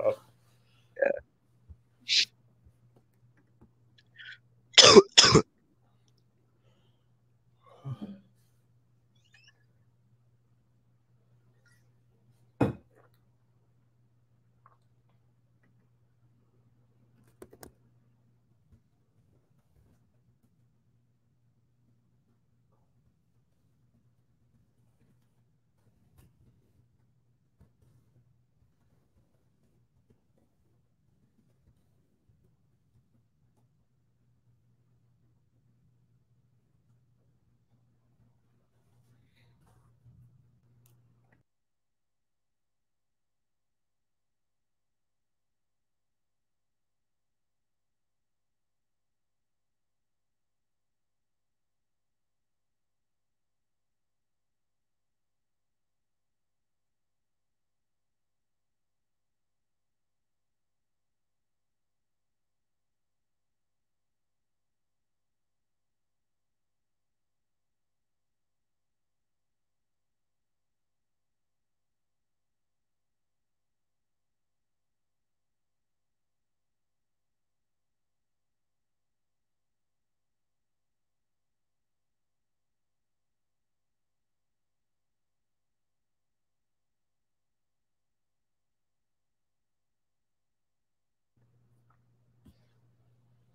stuff.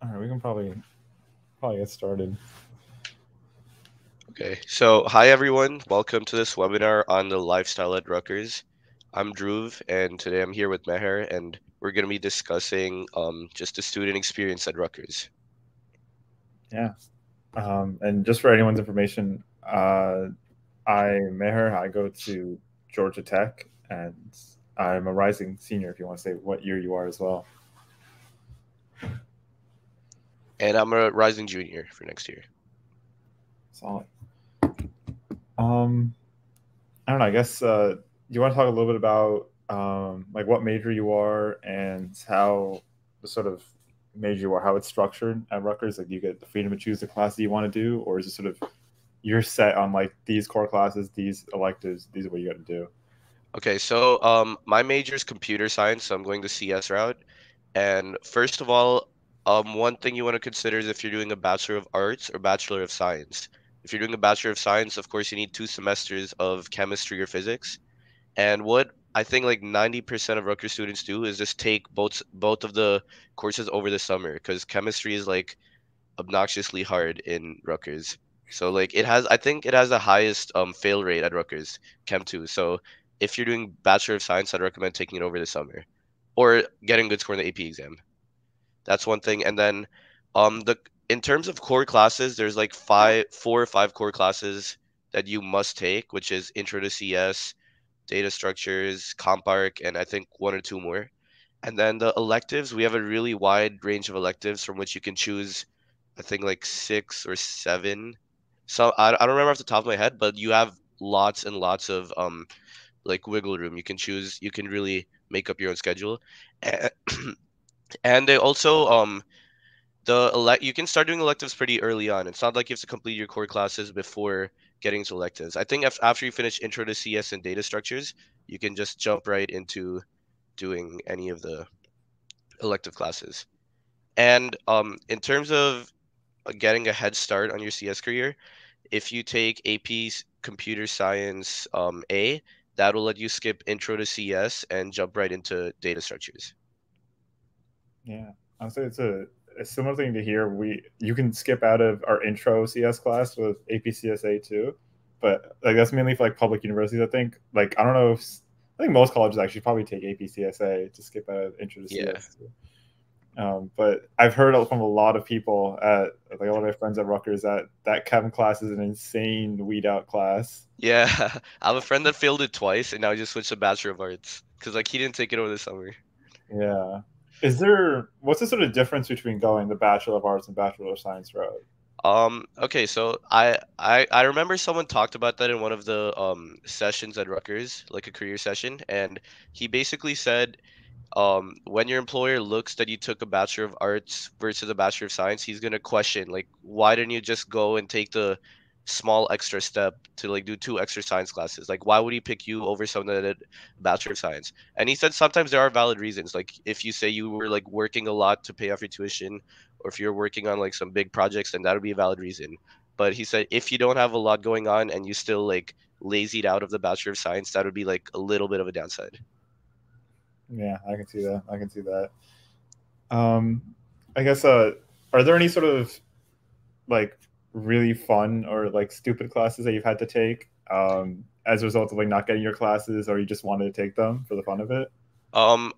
All right, we can probably get started. Okay, so hi everyone, welcome to this webinar on the lifestyle at Rutgers. I'm Dhruv, and today I'm here with Meher, and we're going to be discussing just the student experience at Rutgers. Yeah. And just for anyone's information, I'm Meher. I go to Georgia Tech, and I'm a rising senior. If you want to say what year you are as well. And I'm a rising junior for next year. Solid. I don't know. I guess you want to talk a little bit about like what major you are and how the sort of major you are, how it's structured at Rutgers. Like, do you get the freedom to choose the class that you want to do, or is it sort of you're set on like these core classes, these electives, these are what you got to do? Okay, so my major is computer science, so I'm going the CS route. And first of all, one thing you want to consider is if you're doing a Bachelor of Arts or Bachelor of Science. If you're doing a Bachelor of Science, of course, you need 2 semesters of chemistry or physics. And what I think like 90% of Rutgers students do is just take both of the courses over the summer because chemistry is like obnoxiously hard in Rutgers. So like I think it has the highest fail rate at Rutgers, Chem 2. So if you're doing Bachelor of Science, I'd recommend taking it over the summer or getting a good score in the AP exam. That's one thing. And then the in terms of core classes, there's like 4 or 5 core classes that you must take, which is Intro to CS, data structures, CompArc, and I think 1 or 2 more. And then the electives, we have a really wide range of electives from which you can choose, I think like 6 or 7. So I don't remember off the top of my head, but you have lots and lots of like wiggle room. You can choose, you can really make up your own schedule. And, and they also you can start doing electives pretty early on. It's not like you have to complete your core classes before getting to electives. I think after you finish Intro to CS and data structures, you can just jump right into doing any of the elective classes. And in terms of getting a head start on your CS career, if you take AP's Computer Science A, that will let you skip Intro to CS and jump right into data structures. Yeah, I'd say it's a similar thing to here. You can skip out of our intro CS class with APCSA too, but like that's mainly for like public universities. I think like I don't know if I think most colleges actually probably take APCSA to skip out of intro to Yeah. CS too. But I've heard from a lot of people at like a lot of my friends at Rutgers that Chem class is an insane weed out class. Yeah. I have a friend that failed it twice and now he just switched to Bachelor of Arts because like he didn't take it over the summer. Yeah. What's the sort of difference between going the Bachelor of Arts and Bachelor of Science route? Okay, so I remember someone talked about that in one of the sessions at Rutgers, like a career session, and he basically said when your employer looks that you took a Bachelor of Arts versus a Bachelor of Science, he's gonna question like why didn't you just go and take the small extra step to like do two extra science classes. Like, why would he pick you over someone that did a Bachelor of Science? And he said sometimes there are valid reasons. Like, if you say you were like working a lot to pay off your tuition, or if you're working on like some big projects, then that would be a valid reason. But he said if you don't have a lot going on and you still like lazied out of the Bachelor of Science, that would be like a little bit of a downside. Yeah, I can see that. I can see that. Um, I guess are there any sort of like really fun or like stupid classes that you've had to take as a result of like not getting your classes, or you just wanted to take them for the fun of it?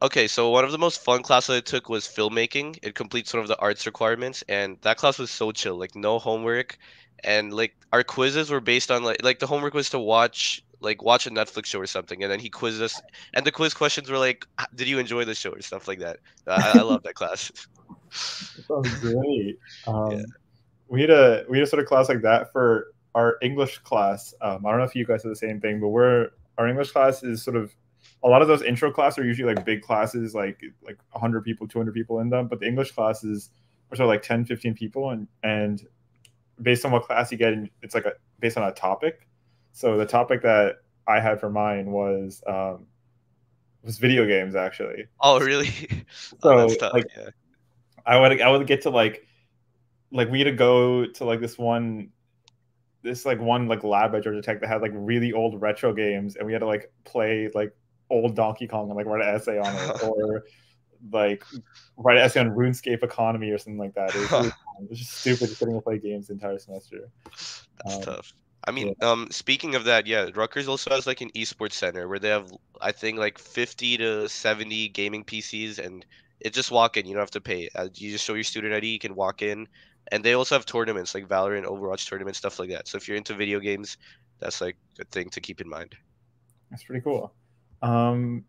Okay, so one of the most fun classes I took was filmmaking. It completes one of the arts requirements, and that class was so chill, like no homework, and like our quizzes were based on like the homework was to watch a Netflix show or something, and then he quizzed us, and the quiz questions were like, "Did you enjoy the show?" or stuff like that. I love that class. That sounds great. Yeah. We had a sort of class like that for our English class. I don't know if you guys are the same thing, but our English class is sort of a lot of those intro classes are usually like big classes, like 100 people, 200 people in them. But the English classes are sort of like 10, 15 people, and based on what class you get, it's like based on a topic. So the topic that I had for mine was video games actually. Oh, really? Oh, So that's tough. like Yeah. I would get to like we had to go to like this like one like lab at Georgia Tech that had like really old retro games, and we had to like play like old Donkey Kong and like write an essay on it, or like write an essay on RuneScape economy or something like that. It was really fun. It was just stupid just getting to play games the entire semester. That's Um, tough. I yeah, mean, speaking of that, yeah, Rutgers also has like an esports center where they have, I think, like 50 to 70 gaming PCs, and it's just walk in. You don't have to pay. You just show your student ID, you can walk in, and they also have tournaments like Valorant, Overwatch tournaments, stuff like that. So if you're into video games, that's like a thing to keep in mind. that's pretty cool. Um,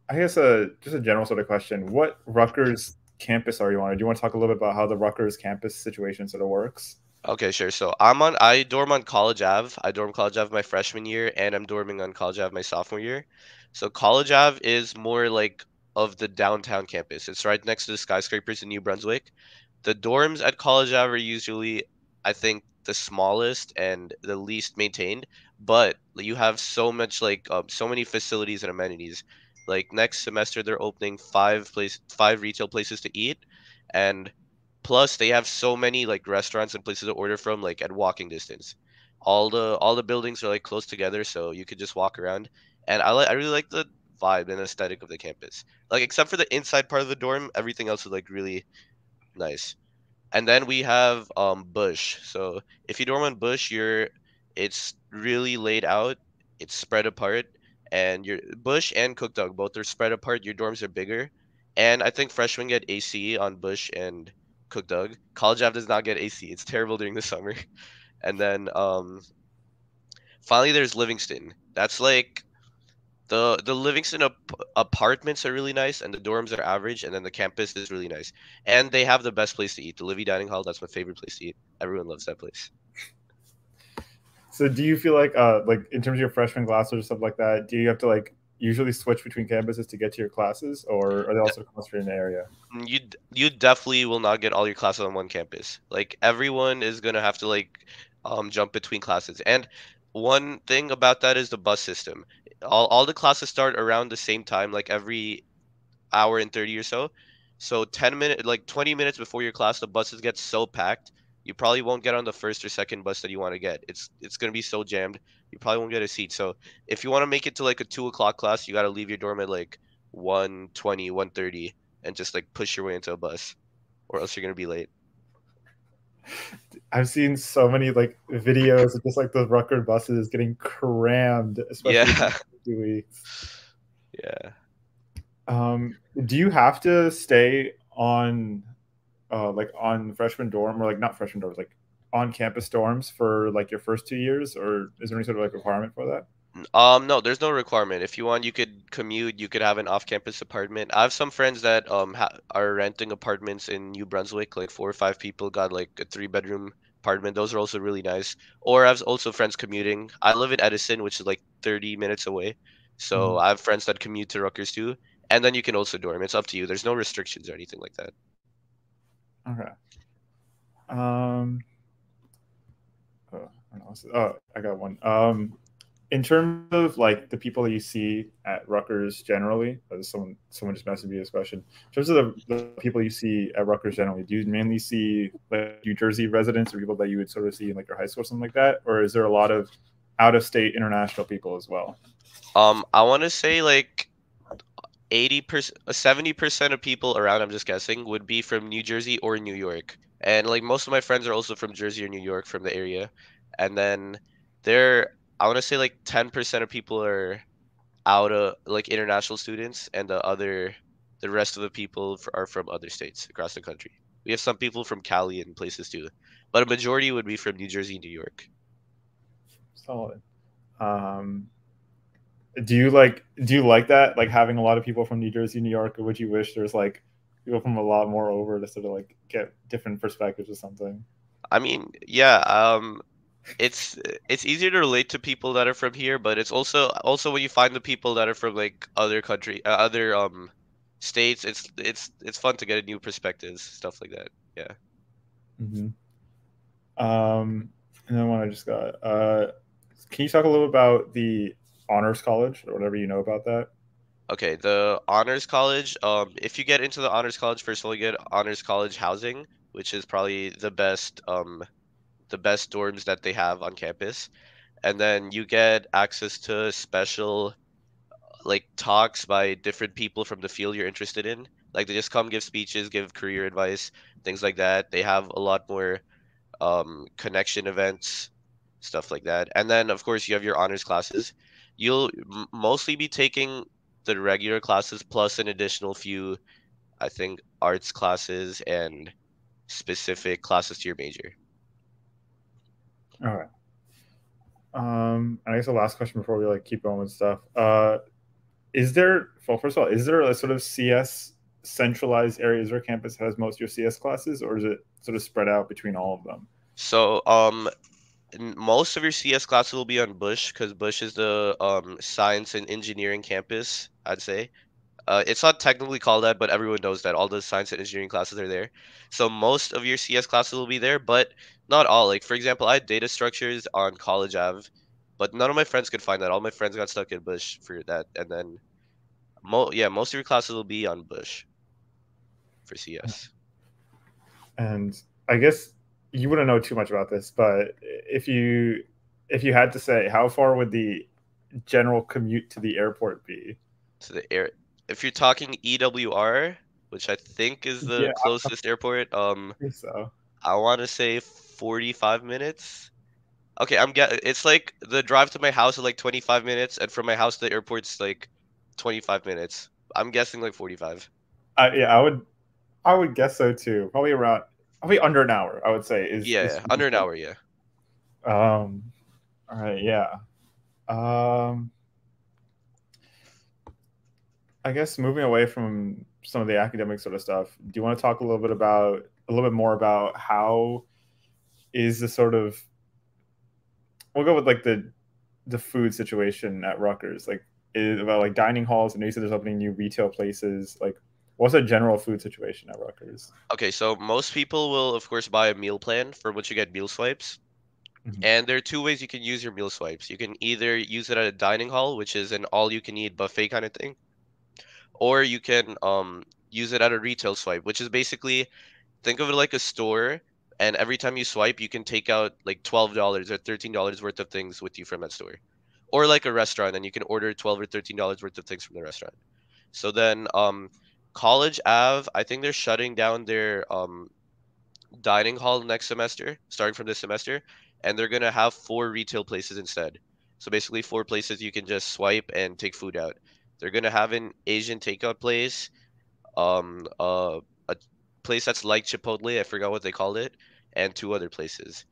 I guess just a general sort of question: what Rutgers campus are you on? Or do you want to talk a little bit about how the Rutgers campus situation sort of works? Okay, sure. So I dorm on College Ave. I dorm College Ave my freshman year, and I'm dorming on College Ave my sophomore year. So College Ave is more like of the downtown campus. It's right next to the skyscrapers in New Brunswick. The dorms at College Ave are usually, I think, the smallest and the least maintained, but you have so many facilities and amenities. Like next semester, they're opening five retail places to eat, and plus, they have so many like restaurants and places to order from like at walking distance. All the buildings are like close together, so you could just walk around. And I really like the vibe and aesthetic of the campus. Like except for the inside part of the dorm, everything else is like really nice. And then we have Bush. So if you dorm on Bush, it's really laid out. It's spread apart, and your Bush and Cook Dog both are spread apart. Your dorms are bigger, and I think freshmen get AC on Bush and Cook Dog. College Ave does not get AC. It's terrible during the summer. And then finally there's Livingston. That's like the Livingston apartments are really nice, and the dorms are average, and then the campus is really nice, and they have the best place to eat. The Livy Dining Hall, that's my favorite place to eat. Everyone loves that place. So do you feel like in terms of your freshman classes or stuff like that, do you have to like usually switch between campuses to get to your classes, or are they De- also concentrated in an area? you definitely will not get all your classes on one campus. Like everyone is gonna have to like jump between classes. And one thing about that is the bus system. All the classes start around the same time, like every hour and 30 or so. So 20 minutes before your class, the buses get so packed, you probably won't get on the first or second bus that you want to get. It's gonna be so jammed, you probably won't get a seat. So if you want to make it to like a 2 o'clock class, you gotta leave your dorm at like 1:20, 1:30, and just like push your way into a bus, or else you're gonna be late. I've seen so many like videos of just like the Rutgers buses getting crammed, especially Yeah. 2 weeks. Yeah. Do you have to stay on like on freshman dorm, or like not freshman dorms, like on campus dorms for like your first 2 years, or is there any sort of like requirement for that? No, there's no requirement. If you want, you could commute. You could have an off-campus apartment. I have some friends that are renting apartments in New Brunswick, like 4 or 5 people got like a three-bedroom apartment. Those are also really nice. Or I have also friends commuting. I live in Edison, which is like 30 minutes away. So Mhm. I have friends that commute to Rutgers too. And then you can also dorm. It's up to you. There's no restrictions or anything like that. Okay. Um, I don't know. Oh, I got one. In terms of like the people that you see at Rutgers generally, someone just messaged me this question. In terms of the people you see at Rutgers generally, do you mainly see like New Jersey residents or people that you would sort of see in like your high school or something like that, or is there a lot of out of state international people as well? I want to say like 80%, 70% of people around, I'm just guessing, would be from New Jersey or New York. And like most of my friends are also from Jersey or New York from the area. And then there, I want to say like 10% of people are out of like international students, and the rest of the people are from other states across the country. We have some people from Cali and places too, but a majority would be from New Jersey, New York. Solid. Um, do you like that, like having a lot of people from New Jersey, New York, or would you wish there's like people from a lot more over to sort of like get different perspectives or something? I mean, yeah, it's it's easier to relate to people that are from here, but it's also when you find the people that are from like other states, it's fun to get new perspectives, stuff like that. Yeah. Mm-hmm. And then one I just got. Can you talk a little about the honors college or whatever you know about that? Okay, the honors college, if you get into the honors college, first of all, you get honors college housing, which is probably the best dorms that they have on campus. And then you get access to special like talks by different people from the field you're interested in. Like they just come give speeches, give career advice, things like that. They have a lot more connection events, stuff like that. And then of course you have your honors classes. You'll mostly be taking the regular classes plus an additional few, I think, arts classes and specific classes to your major. All right. I guess the last question before we like keep going with stuff. Is there, well, first of all, is there a sort of CS centralized areas where campus has most of your CS classes, or is it sort of spread out between all of them? So most of your CS classes will be on Bush because Bush is the science and engineering campus, I'd say. It's not technically called that, but everyone knows that all the science and engineering classes are there. So most of your CS classes will be there, but not all. Like for example, I had data structures on College Ave, but none of my friends could find that. All my friends got stuck in Bush for that, and then most of your classes will be on Bush for CS. And I guess you wouldn't know too much about this, but if you had to say, how far would the general commute to the airport be? To the air, if you're talking EWR, which I think is the Yeah, I closest airport, think so. I want to say 45 minutes. Okay, it's like the drive to my house is like 25 minutes, and from my house to the airport's like 25 minutes. I'm guessing like 45. Yeah, I would guess so too. Probably under an hour. I would say Yeah, is yeah, under an hour, yeah. um. All right, yeah. Um. I guess moving away from some of the academic sort of stuff, do you want to talk a little bit more about how is the sort of, we'll go with like the food situation at Rutgers, like is about like dining halls, and you said there's opening new retail places. Like, what's a general food situation at Rutgers? Okay, so most people will of course buy a meal plan for which you get meal swipes. Mhm. And there are two ways you can use your meal swipes. You can either use it at a dining hall, which is an all you can eat buffet kind of thing, or you can use it at a retail swipe, which is basically think of it like a store, and every time you swipe, you can take out like $12 or $13 worth of things with you from that store. Or like a restaurant, and you can order 12 or $13 worth of things from the restaurant. So then College Ave, I think they're shutting down their dining hall next semester, starting from this semester, and they're gonna have four retail places instead. So basically four places you can just swipe and take food out. They're gonna have an Asian takeout place, a place that's like Chipotle, I forgot what they called it, and two other places.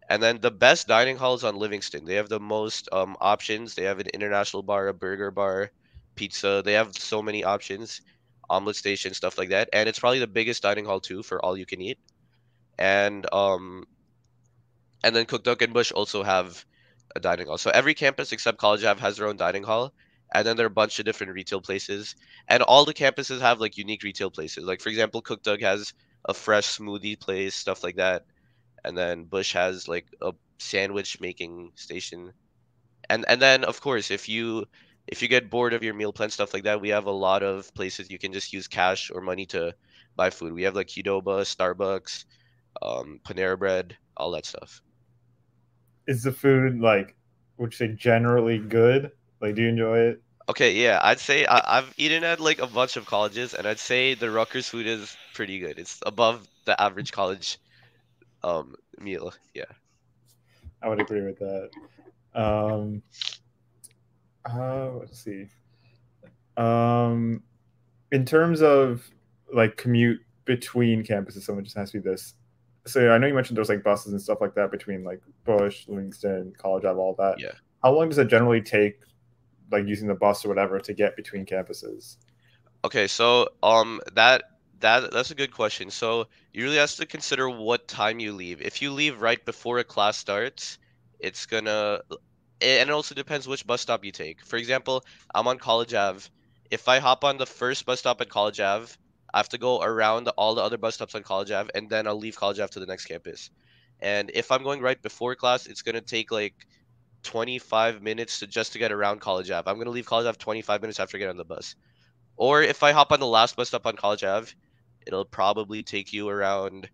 And then the best dining hall is on Livingston. They have the most options. They have an international bar, a burger bar, pizza. They have so many options, omelet station, stuff like that. And it's probably the biggest dining hall too for all you can eat. And then Cookduck and Bush also have a dining hall. So every campus except College Ave has their own dining hall. And then there are a bunch of different retail places. And all the campuses have like unique retail places. Like for example, Cookduck has a fresh smoothie place, stuff like that. And then Bush has like a sandwich making station. And then of course if you get bored of your meal plan stuff like that, we have a lot of places you can just use cash or money to buy food. We have like Qdoba, Starbucks, Panera Bread, all that stuff. Is the food like, would you say generally good? Like, do you enjoy it? Okay, yeah, I'd say I've eaten at like a bunch of colleges, and I'd say the Rutgers food is pretty good. It's above the average college meal. Yeah. I would agree with that. Let's see. Um, in terms of like commute between campuses, someone just asked me this. So I know you mentioned there's like buses and stuff like that between like Bush, Livingston, College Ave, all that. Yeah. How long does it generally take, like using the bus or whatever, to get between campuses? Okay, so that's a good question. So you really have to consider what time you leave. If you leave right before a class starts, it's gonna, and it also depends which bus stop you take. For example, I'm on College Ave. If I hop on the first bus stop at College Ave, I have to go around all the other bus stops on College Ave, and then I'll leave College Ave to the next campus. And if I'm going right before class, it's gonna take like 25 minutes to just to get around College Ave. I'm gonna leave College Ave 25 minutes after I get on the bus. Or if I hop on the last bus stop on College Ave, it'll probably take you around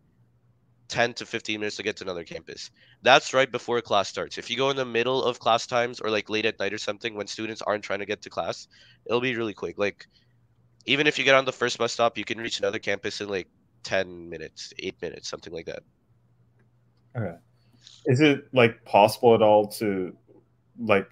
10 to 15 minutes to get to another campus. That's right before class starts. If you go in the middle of class times or like late at night or something when students aren't trying to get to class, it'll be really quick. Like even if you get on the first bus stop, you can reach another campus in like 10 minutes, 8 minutes, something like that. Okay. Is it like possible at all to like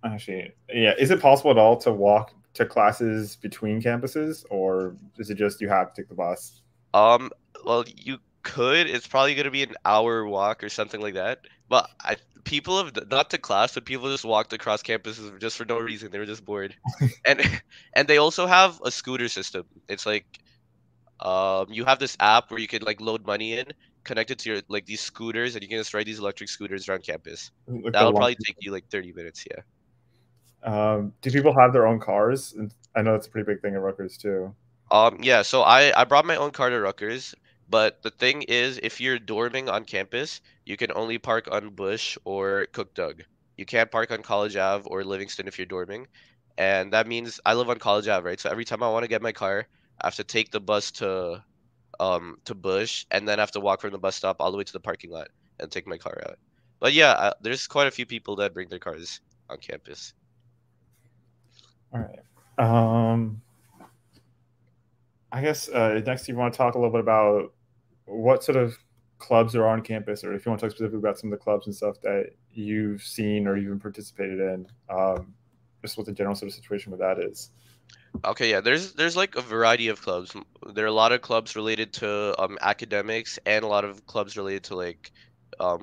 actually, yeah, is it possible at all to walk to classes between campuses, or is it just you have to take the bus? Um, well, you could. It's probably gonna be an hour walk or something like that. But people have not to class, but people just walked across campuses just for no reason. They were just bored, and and they also have a scooter system. It's like you have this app where you can like load money in, connect it to your like these scooters, and you can just ride these electric scooters around campus. Like the That'll long. probably take you like 30 minutes. Yeah. Do people have their own cars? And I know it's a pretty big thing at Rutgers too. Yeah, so I brought my own car to Rutgers, but the thing is, if you're dorming on campus, you can only park on Bush or Cook Doug. You can't park on College Ave or Livingston if you're dorming, and that means I live on College Ave, right? So every time I want to get my car, I have to take the bus to Bush, and then I have to walk from the bus stop all the way to the parking lot and take my car out. But yeah, there's quite a few people that bring their cars on campus. All right. Um, I guess next you want to talk a little bit about what sort of clubs are on campus, or if you want to talk specifically about some of the clubs and stuff that you've seen or even participated in, just what the general sort of situation with that is. Okay, yeah, there's like a variety of clubs. There are a lot of clubs related to academics and a lot of clubs related to like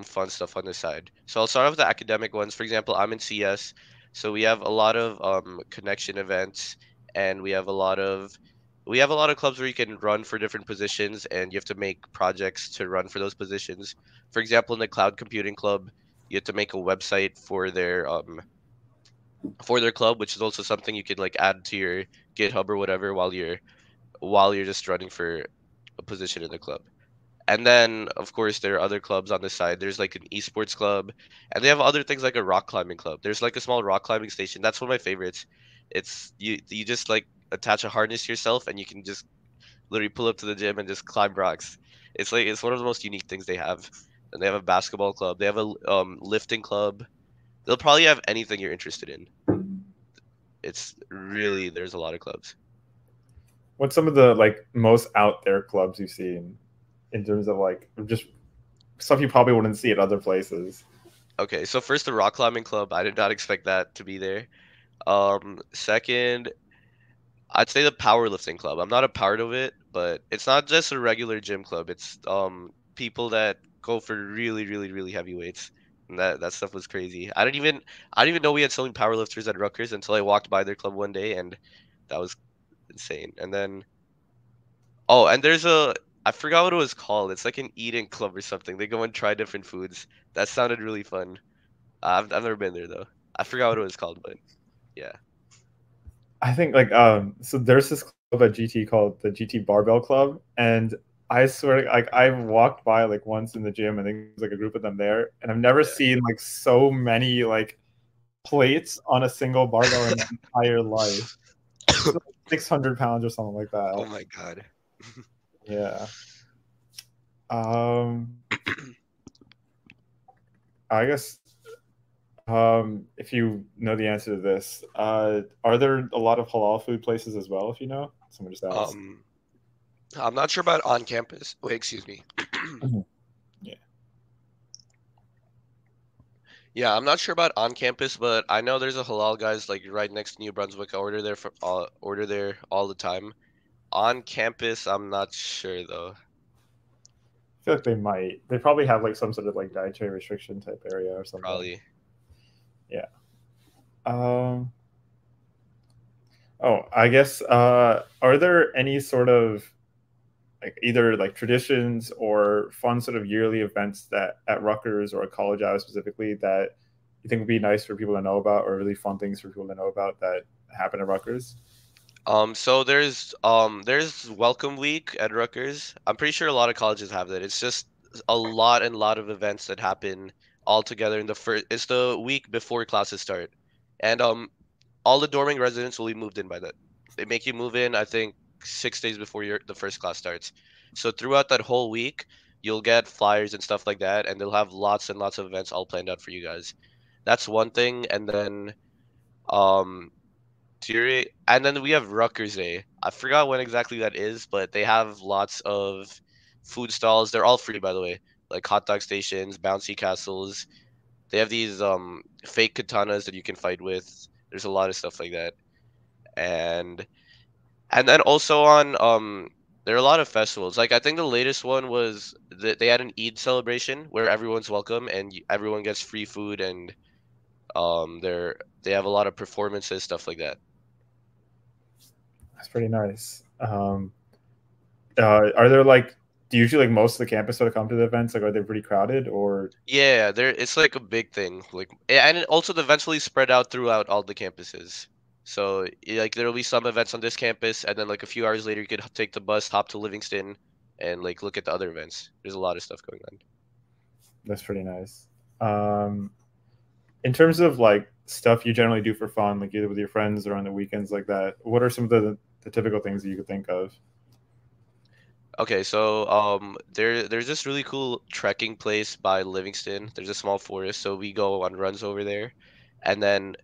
fun stuff on the side. So I'll start off with the academic ones. For example, I'm in CS, so we have a lot of connection events and we have a lot of clubs where you can run for different positions and you have to make projects to run for those positions. For example, in the cloud computing club, you have to make a website for their club, which is also something you could like add to your GitHub or whatever while you're just running for a position in the club. And then of course there are other clubs on the side. There's like an esports club, and they have other things like a rock climbing club. There's like a small rock climbing station. That's one of my favorites. It's you just like attach a harness to yourself and you can just literally pull up to the gym and just climb rocks. It's like it's one of the most unique things they have. And they have a basketball club. They have a lifting club. They'll probably have anything you're interested in. It's really there's a lot of clubs. What's some of the like most out there clubs you've seen in terms of like just stuff you probably wouldn't see at other places? Okay, so first the rock climbing club, I did not expect that to be there. Second, I'd say the powerlifting club. I'm not a part of it, but it's not just a regular gym club. It's people that go for really, really, really heavy weights. And that stuff was crazy. I didn't even know we had so many powerlifters at Rutgers until I walked by their club one day and that was insane. And then oh, and there's a I forgot what it was called. It's like an eating club or something. They go and try different foods. That sounded really fun. I've never been there though. I forgot what it was called, but yeah. I think like so there's this club at GT called the GT Barbell Club, and I swear, like I've walked by like once in the gym, and there's like a group of them there, and I've never Yeah. seen like so many like plates on a single barbell in my entire life. It's like 600 pounds or something like Oh that. my God. Yeah. Um, I guess if you know the answer to this, are there a lot of halal food places as well? If you know, someone just asked. Um, I'm not sure about on campus. Wait, excuse me. Yeah, Yeah, I'm not sure about on campus, but I know there's a halal guys like right next to New Brunswick. I order there all the time. On campus, I'm not sure though. I feel like they might. They probably have like some sort of like dietary restriction type area or something. Probably. Yeah. Um. Oh, I guess. Are there any sort of like either like traditions or fun sort of yearly events that at Rutgers or at college out specifically that you think would be nice for people to know about, or really fun things for people to know about that happen at Rutgers? So there's Welcome Week at Rutgers. I'm pretty sure a lot of colleges have that. It's just a lot of events that happen all together in the first. It's the week before classes start, and all the dorming residents will be moved in by that. They make you move in, I think, 6 days before the first class starts. So throughout that whole week, you'll get flyers and stuff like that, and they'll have lots and lots of events all planned out for you guys. That's one thing, and then um and then we have Rutgers Day. I forgot when exactly that is, but they have lots of food stalls. They're all free, by the way, like hot dog stations, bouncy castles. They have these fake katanas that you can fight with. There's a lot of stuff like that, and then also on there are a lot of festivals. Like I think the latest one was that they had an Eid celebration where everyone's welcome and everyone gets free food and they have a lot of performances, stuff like that. That's pretty nice. Are there like do usually like most of the campus sort of come to the events? Like, are they pretty crowded or? Yeah, there it's like a big thing. Like and it also eventually spread out throughout all the campuses. So like there'll be some events on this campus and then like a few hours later you could take the bus, hop to Livingston and like look at the other events. There's a lot of stuff going on. That's pretty nice. Um, in terms of like stuff you generally do for fun, like either with your friends or on the weekends, like that, what are some of the typical things that you could think of? Okay, so there's this really cool trekking place by Livingston. There's a small forest, so we go on runs over there. And then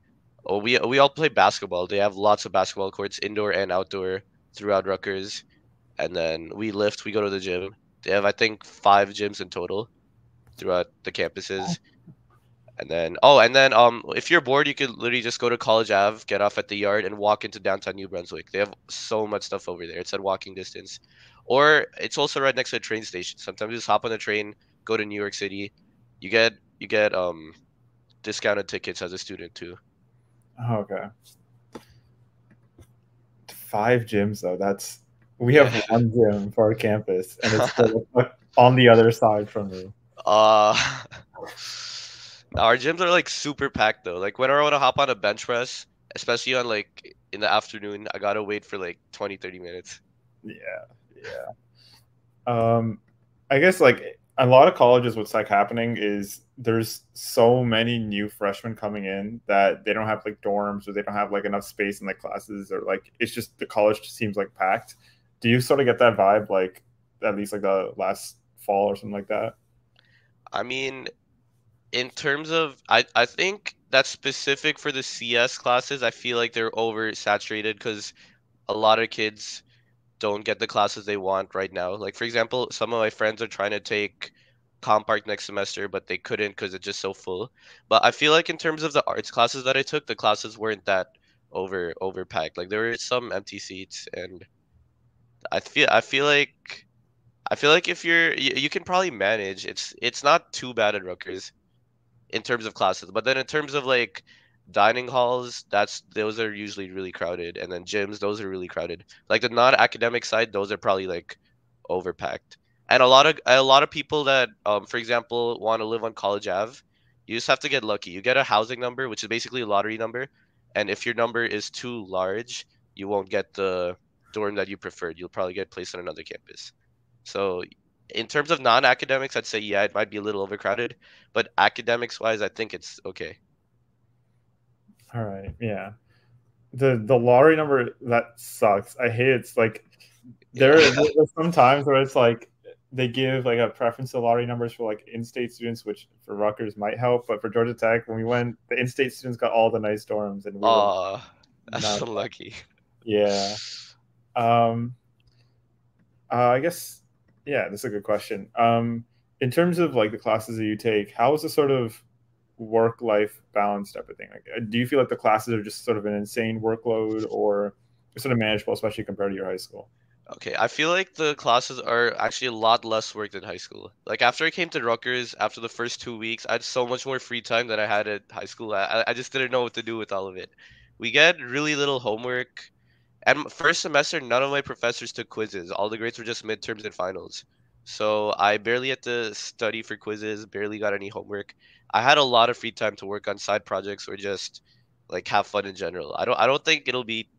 we all play basketball. They have lots of basketball courts, indoor and outdoor, throughout Rutgers. And then we lift, we go to the gym. They have I think 5 gyms in total throughout the campuses. And then if you're bored, you could literally just go to College Ave, get off at the yard, and walk into downtown New Brunswick. They have so much stuff over there. It's at walking distance, or it's also right next to a train station. Sometimes you just hop on the train, go to New York City. You get discounted tickets as a student too. Oh, okay. 5 gyms though. That's we Yeah. have one gym for our campus, and it's like, on the other side from me. uh, our gyms are like super packed though. Like whenever I want to hop on a bench press, especially on like in the afternoon, I gotta wait for like 20-30 minutes. Yeah, yeah. I guess like a lot of colleges, what's like happening is there's so many new freshmen coming in that they don't have like dorms or they don't have like enough space in like classes or like it's just the college just seems like packed. Do you sort of get that vibe like at least like the last fall or something like that? I mean, in terms of I think that's specific for the CS classes. I feel like they're oversaturated because a lot of kids don't get the classes they want right now. Like for example, some of my friends are trying to take Compark next semester, but they couldn't because it's just so full. But I feel like in terms of the arts classes that I took, the classes weren't that overpacked. Like there were some empty seats, and I feel like if you can probably manage. It's not too bad at Rutgers in terms of classes. But then in terms of like dining halls, those are usually really crowded, and then gyms, those are really crowded. Like the non-academic side, those are probably like overpacked. And a lot of people that, for example, want to live on College Ave, you just have to get lucky. You get a housing number, which is basically a lottery number, and if your number is too large, you won't get the dorm that you preferred. You'll probably get placed on another campus. So in terms of non-academics, I'd say yeah, it might be a little overcrowded, but academics wise, I think it's okay. All right, yeah. The lottery number that sucks. I hate it. It's like Yeah. there's some times where it's like they give like a preference to lottery numbers for like in-state students, which for Rutgers might help, but for Georgia Tech, when we went, the in-state students got all the nice dorms, and we were Uh, that's not. unlucky. Yeah. Um, I guess, yeah, that's a good question. In terms of like the classes that you take, how is the sort of work-life balance type of thing? Like, do you feel like the classes are just sort of an insane workload, or sort of manageable, especially compared to your high school? Okay, I feel like the classes are actually a lot less work than high school. Like after I came to Rutgers, after the first 2 weeks, I had so much more free time than I had at high school. I just didn't know what to do with all of it. We get really little homework. And first semester, none of my professors took quizzes. All the grades were just midterms and finals. So I barely had to study for quizzes, barely got any homework. I had a lot of free time to work on side projects or just like have fun in general. I don't think it'll be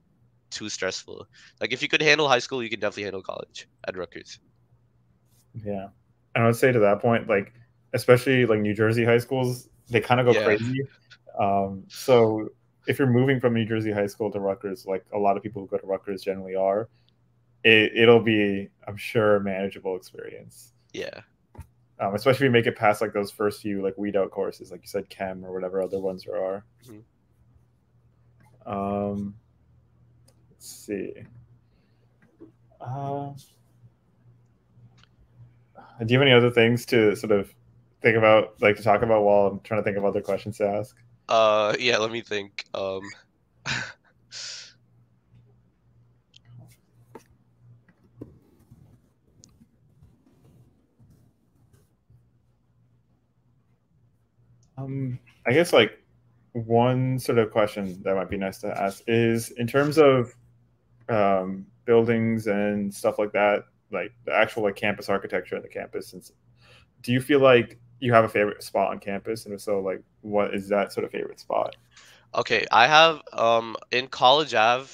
too stressful. Like if you could handle high school, you can definitely handle college at Rutgers. Yeah. And I would say to that point, like, especially like New Jersey high schools, they kind of go Yeah. crazy. So if you're moving from New Jersey high school to Rutgers, like a lot of people who go to Rutgers generally are, it'll be, I'm sure, a manageable experience. Yeah. Especially if you make it past like those first few like weed out courses, like you said, chem or whatever other ones there are. Mhm. Um, let's see. Uh, do you have any other things to sort of think about, like to talk about while I'm trying to think of other questions to ask? Yeah, let me think. I guess like one sort of question that might be nice to ask is in terms of buildings and stuff like that, like the actual like campus architecture and the campus. And do you feel like you have a favorite spot on campus? And if so, like what is that sort of favorite spot? Okay, I have in College Ave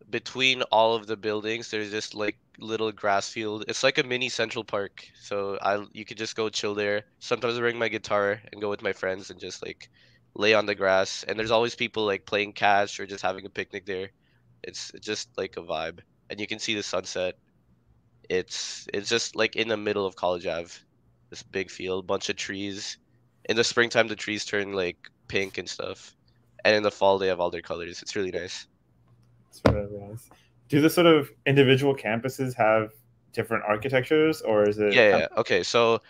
between all of the buildings there's this like little grass field. It's like a mini Central Park. So I you could just go chill there. Sometimes I bring my guitar and go with my friends and just like lay on the grass. And there's always people like playing catch or just having a picnic there. It's just like a vibe. And you can see the sunset. It's just like in the middle of College Ave. This big field, bunch of trees. In the springtime the trees turn like pink and stuff. And in the fall they have all their colors. It's really nice. It's really nice. Do the sort of individual campuses have different architectures, or is it Yeah, kind yeah. Okay, so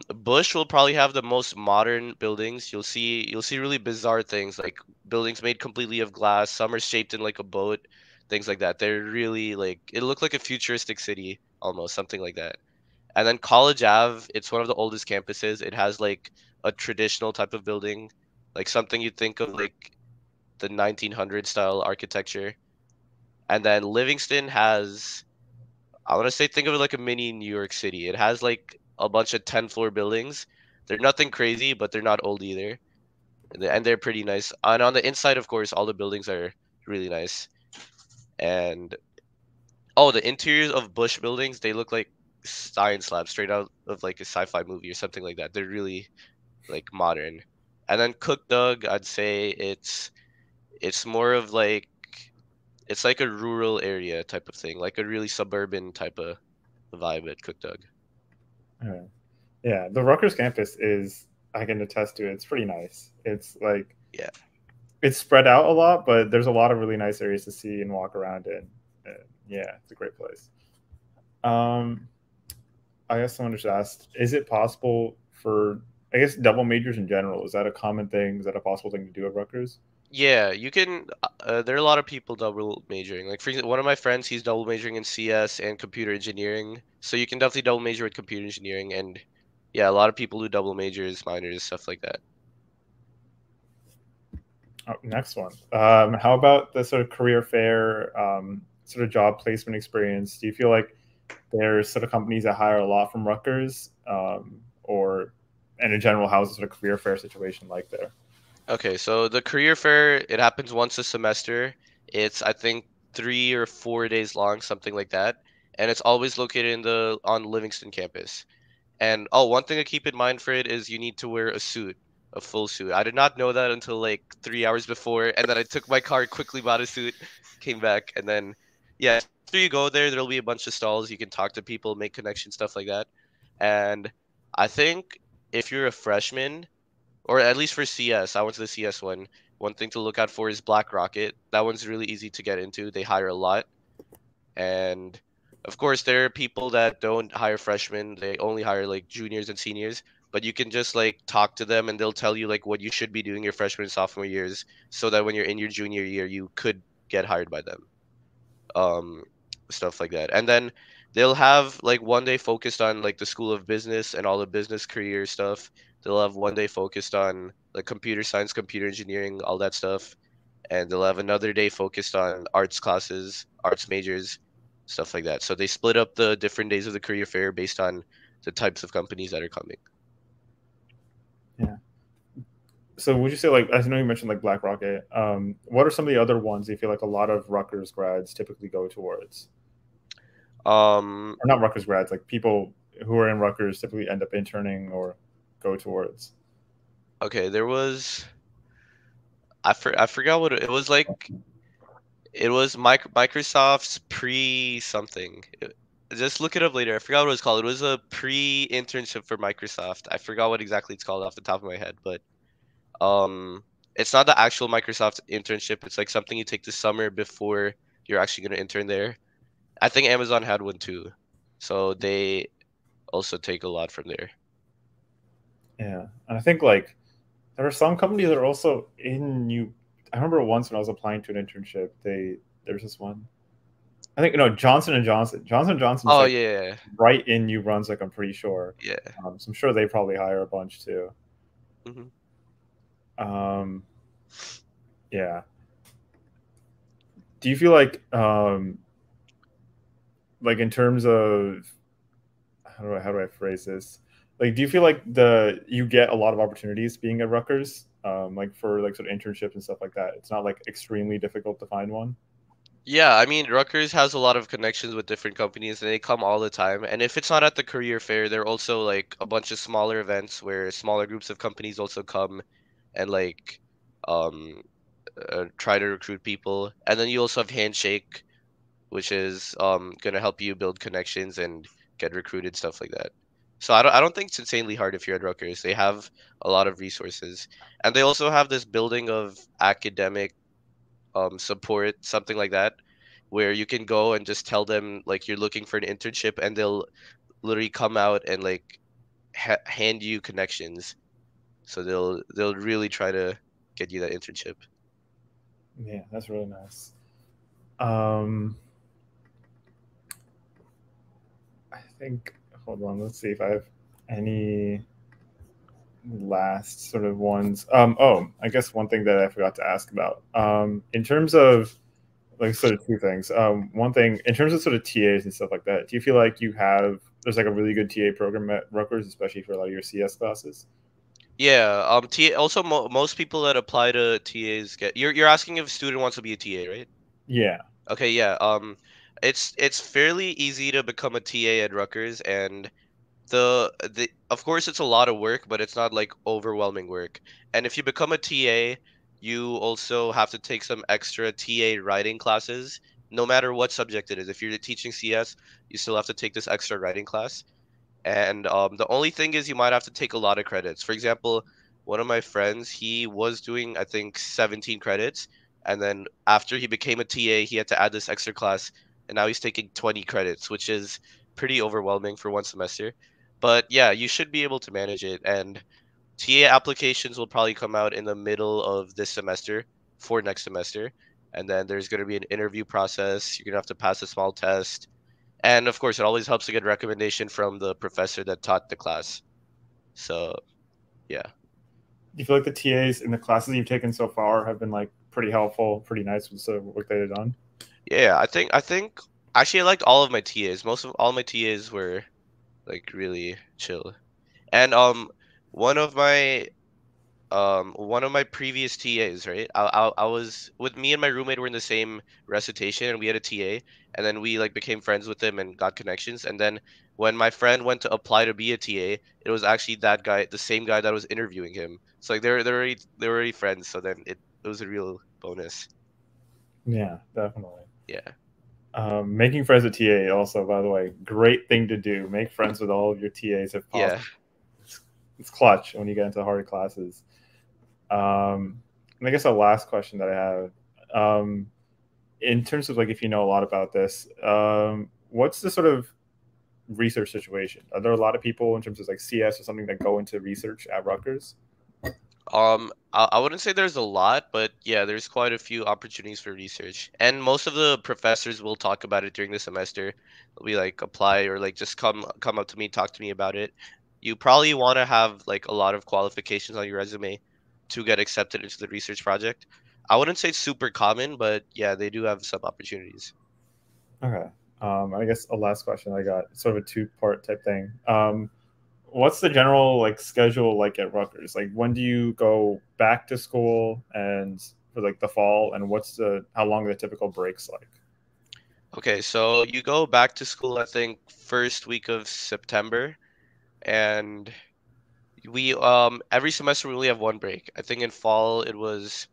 Bush will probably have the most modern buildings. You'll see really bizarre things like buildings made completely of glass. Some are shaped in like a boat, things like that. They're really like it looked like a futuristic city almost, something like that. And then College Ave, it's one of the oldest campuses. It has like a traditional type of building, like something you'd think of like the 1900 style architecture. And then Livingston has, I want to say, think of it like a mini New York City. It has like a bunch of 10-floor buildings. They're nothing crazy, but they're not old either. And they're pretty nice. And on the inside, of course, all the buildings are really nice. And oh, the interiors of Bush buildings, they look like science labs straight out of like a sci-fi movie or something like that. They're really like modern. And then Cook Dug, I'd say it's more of like it's like a rural area type of thing, like a really suburban type of vibe at Cook Dug. of yeah, the Rutgers campus is, I can attest to it. It's pretty nice. It's like Yeah. it's spread out a lot, but there's a lot of really nice areas to see and walk around in. And yeah, it's a great place. Um, I guess someone just asked, is it possible for, I guess, double majors in general? Is that a common thing? Is that a possible thing to do at Rutgers? Yeah, you can. There are a lot of people double majoring. Like, for example, one of my friends, he's double majoring in CS and computer engineering. So you can definitely double major with computer engineering. And yeah, a lot of people do double majors, minors, stuff like that. Oh, next one. How about the sort of career fair, sort of job placement experience? Do you feel like there's sort of companies that hire a lot from Rutgers, or, and in general, how's the sort of career fair situation like there? Okay, so the career fair, it happens once a semester. It's, I think, 3 or 4 days long, something like that. and it's always located in the on Livingston campus. And oh, one thing to keep in mind for it is you need to wear a suit, a full suit. I did not know that until like 3 hours before, and then I took my car, quickly bought a suit, came back, and then yeah, after you go there, there'll be a bunch of stalls. You can talk to people, make connections, stuff like that. And I think if you're a freshman, or at least for CS, I went to the CS one. One thing to look out for is Black Rocket. That one's really easy to get into. They hire a lot. And of course, there are people that don't hire freshmen. They only hire like juniors and seniors. But you can just like talk to them and they'll tell you like what you should be doing your freshman and sophomore years so that when you're in your junior year, you could get hired by them. Um, Stuff like that. And then they'll have like one day focused on like the School of Business and all the business career stuff. They'll have one day focused on like computer science, computer engineering, all that stuff, and they'll have another day focused on arts classes, arts majors, stuff like that. So they split up the different days of the career fair based on the types of companies that are coming. Yeah. So would you say, like, I know you mentioned like Black Rocket. What are some of the other ones you feel like a lot of Rutgers grads typically go towards? Um, Or not Rutgers grads, like people who are in Rutgers typically end up interning or go towards. okay, there was I forgot what it was like. It was Microsoft's pre something. Just look it up later. I forgot what it was called. It was a pre internship for Microsoft. I forgot what exactly it's called off the top of my head, but Um, it's not the actual Microsoft internship. It's like something you take this summer before you're actually going to intern there. I think Amazon had one too. So they also take a lot from there. Yeah, and I think like there are some companies that are also in you. I remember once when I was applying to an internship, there's this one. I think Johnson and Johnson. Johnson and Johnson's Oh like yeah, right in New Brunswick. I'm pretty sure. yeah. So I'm sure they probably hire a bunch too. Hmm. Um, yeah. Do you feel like in terms of how do I phrase this? Like, do you feel like you get a lot of opportunities being at Rutgers, like for like sort of internships and stuff like that? It's not like extremely difficult to find one. Yeah, I mean, Rutgers has a lot of connections with different companies and they come all the time. And if it's not at the career fair, there are also like a bunch of smaller events where smaller groups of companies also come and like um try to recruit people. And then you also have Handshake, which is gonna help you build connections and get recruited, stuff like that. So I don't think it's insanely hard if you're at Rutgers. They have a lot of resources, and they also have this building of academic support, something like that, where you can go and just tell them like you're looking for an internship, and they'll literally come out and like hand you connections. So they'll really try to get you that internship. Yeah, that's really nice. Um, I think. Hold on. Let's see if I have any last sort of ones. Oh, I guess one thing that I forgot to ask about. In terms of like sort of two things. One thing in terms of sort of TAs and stuff like that. Do you feel like there's like a really good TA program at Rutgers, especially for a lot of your CS classes? Yeah, TA also most people that apply to TAs get you're asking if a student wants to be a TA, right? Yeah. Okay, yeah. It's fairly easy to become a TA at Rutgers, and the of course it's a lot of work, but it's not like overwhelming work. And if you become a TA, you also have to take some extra TA writing classes, no matter what subject it is. If you're teaching CS, you still have to take this extra writing class. And the only thing is you might have to take a lot of credits. For example, one of my friends, he was doing, I think, 17 credits. And then after he became a TA, he had to add this extra class. And now he's taking 20 credits, which is pretty overwhelming for one semester. But yeah, you should be able to manage it. And TA applications will probably come out in the middle of this semester for next semester. And then there's going to be an interview process. You're going to have to pass a small test, and of course, it always helps to get recommendation from the professor that taught the class. So yeah, Do you feel like the TAs in the classes you've taken so far have been like pretty helpful, pretty nice with the work they've done? yeah. I think actually I liked all of my TAs. Most of all my TAs were like really chill. And one of my one of my previous TAs, right? I was with me and my roommate were in the same recitation, and we had a TA, and then we like became friends with him and got connections. And then when my friend went to apply to be a TA, it was actually that guy, the same guy that was interviewing him. So like they were already friends. So then it was a real bonus. Yeah, definitely. Yeah, Making friends with TA also, by the way, great thing to do. Make friends with all of your TAs if yeah. possible. It's, it's clutch when you get into harder classes. And I guess the last question that I have, in terms of like if you know a lot about this, what's the sort of research situation? Are there a lot of people in terms of like CS or something that go into research at Rutgers? I wouldn't say there's a lot, but yeah, there's quite a few opportunities for research. And most of the professors will talk about it during the semester. They'll be like apply or like just come up to me, talk to me about it. You probably want to have like a lot of qualifications on your resume to get accepted into the research project. I wouldn't say it's super common, but yeah, they do have some opportunities. Okay. I guess a last question I got, sort of a two-part type thing. What's the general like schedule like at Rutgers? Like when do you go back to school and for like the fall, and what's the how long are the typical breaks like? Okay, so you go back to school, I think, first week of September, and we every semester we only have one break. I think in fall it was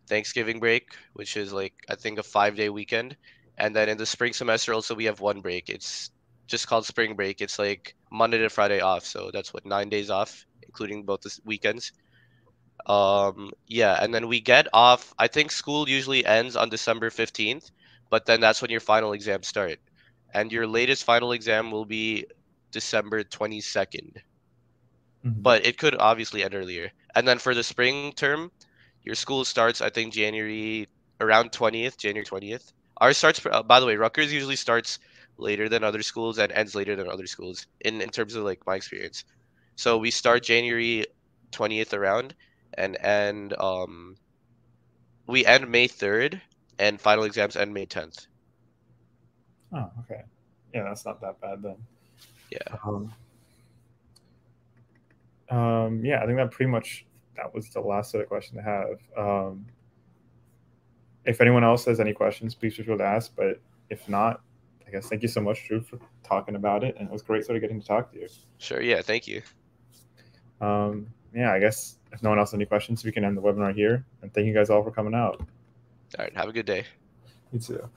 Thanksgiving break, which is like I think a 5 day weekend. And then in the spring semester also we have one break. It's just called spring break. It's like Monday to Friday off. So that's what 9 days off, including both the weekends. Yeah, and then we get off. I think school usually ends on December 15th, but then that's when your final exams start. And your latest final exam will be December 22nd, Mhm. but it could obviously end earlier. And then for the spring term, your school starts, I think, January around 20th, January 20th. Ours starts, by the way, Rutgers usually starts later than other schools and ends later than other schools in terms of like my experience. So we start January 20th around and we end May 3rd and final exams end May 10th. Oh, okay. Yeah, that's not that bad then. Yeah. Um, yeah, I think that pretty much that was the last set of questions I have. If anyone else has any questions, please feel free to ask. But if not, I guess thank you so much, Drew, for talking about it, and it was great sort of getting to talk to you. Sure. Yeah. Thank you. Yeah, I guess if no one else has any questions, we can end the webinar here. And thank you guys all for coming out. All right. Have a good day. You too.